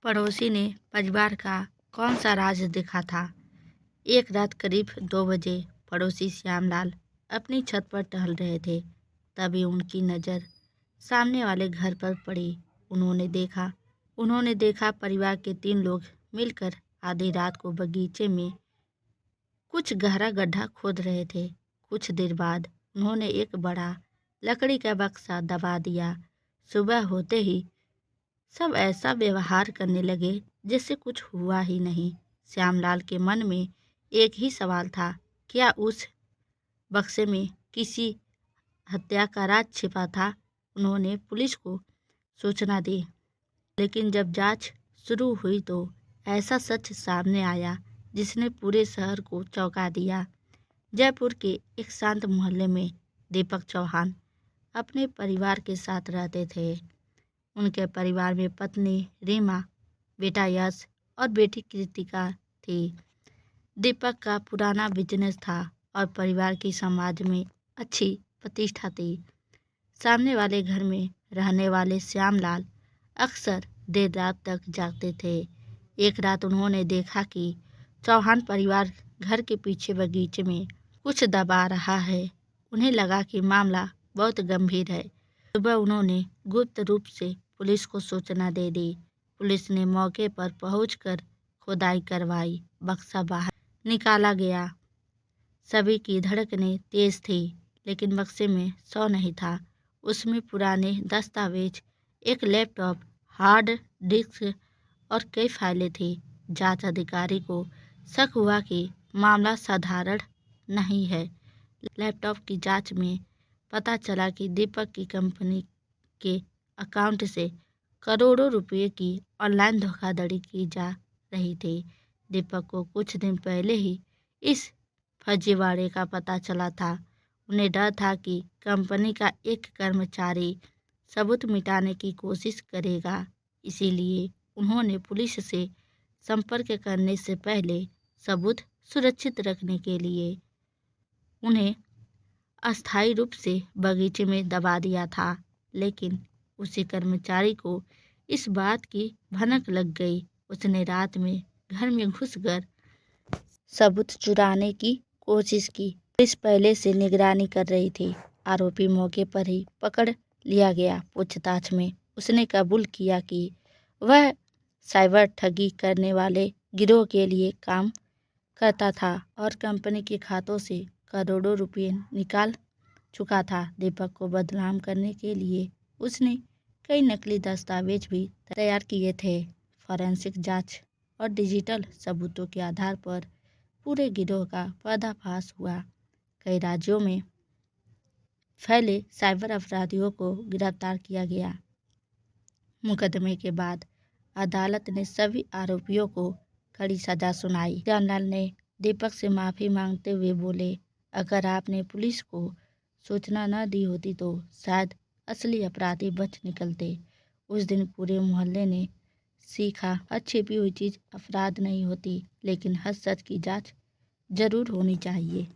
पड़ोसी ने परिवार का कौन सा राज देखा था। एक रात करीब 2 बजे पड़ोसी श्यामलाल अपनी छत पर टहल रहे थे। तभी उनकी नज़र सामने वाले घर पर पड़ी। उन्होंने देखा परिवार के 3 लोग मिलकर आधी रात को बगीचे में कुछ गहरा गड्ढा खोद रहे थे। कुछ देर बाद उन्होंने एक बड़ा लकड़ी का बक्सा दबा दिया। सुबह होते ही सब ऐसा व्यवहार करने लगे जैसे कुछ हुआ ही नहीं। श्यामलाल के मन में एक ही सवाल था, क्या उस बक्से में किसी हत्या का राज छिपा था। उन्होंने पुलिस को सूचना दी, लेकिन जब जांच शुरू हुई तो ऐसा सच सामने आया जिसने पूरे शहर को चौंका दिया। जयपुर के एक शांत मोहल्ले में दीपक चौहान अपने परिवार के साथ रहते थे। उनके परिवार में पत्नी रीमा, बेटा यश और बेटी कृतिका थी। दीपक का पुराना बिजनेस था और परिवार की समाज में अच्छी प्रतिष्ठा थी। सामने वाले घर में रहने वाले श्यामलाल अक्सर देर रात तक जागते थे। एक रात उन्होंने देखा कि चौहान परिवार घर के पीछे बगीचे में कुछ दबा रहा है। उन्हें लगा कि मामला बहुत गंभीर है। सुबह उन्होंने गुप्त रूप से पुलिस को सूचना दे दी। पुलिस ने मौके पर पहुंचकर खुदाई करवाई। बक्सा बाहर निकाला गया। सभी की धड़कनें तेज थी, लेकिन बक्से में सौ नहीं था। उसमें पुराने दस्तावेज, एक लैपटॉप, हार्ड डिस्क और कई फाइलें थी। जांच अधिकारी को शक हुआ कि मामला साधारण नहीं है। लैपटॉप की जांच में पता चला कि दीपक की कंपनी के अकाउंट से करोड़ों रुपए की ऑनलाइन धोखाधड़ी की जा रही थी। दीपक को कुछ दिन पहले ही इस फर्जीवाड़े का पता चला था। उन्हें डर था कि कंपनी का एक कर्मचारी सबूत मिटाने की कोशिश करेगा। इसीलिए उन्होंने पुलिस से संपर्क करने से पहले सबूत सुरक्षित रखने के लिए उन्हें अस्थायी रूप से बगीचे में दबा दिया था। लेकिन उसी कर्मचारी को इस बात की भनक लग गई। उसने रात में घर में घुसकर सबूत चुराने की कोशिश की। पुलिस पहले से निगरानी कर रही थी। आरोपी मौके पर ही पकड़ लिया गया। पूछताछ में उसने कबूल किया कि वह साइबर ठगी करने वाले गिरोह के लिए काम करता था और कंपनी के खातों से करोड़ों रुपए निकाल चुका था। दीपक को बदनाम करने के लिए उसने कई नकली दस्तावेज भी तैयार किए थे। फॉरेंसिक जांच और डिजिटल सबूतों के आधार पर पूरे गिरोह का पर्दाफाश हुआ। कई राज्यों में फैले साइबर अपराधियों को गिरफ्तार किया गया। मुकदमे के बाद अदालत ने सभी आरोपियों को कड़ी सजा सुनाई। श्यामलाल ने दीपक से माफ़ी मांगते हुए बोले, अगर आपने पुलिस को सूचना न दी होती तो शायद असली अपराधी बच निकलते। उस दिन पूरे मोहल्ले ने सीखा, हर छिपी हुई चीज़ अपराध नहीं होती, लेकिन हर सच की जांच जरूर होनी चाहिए।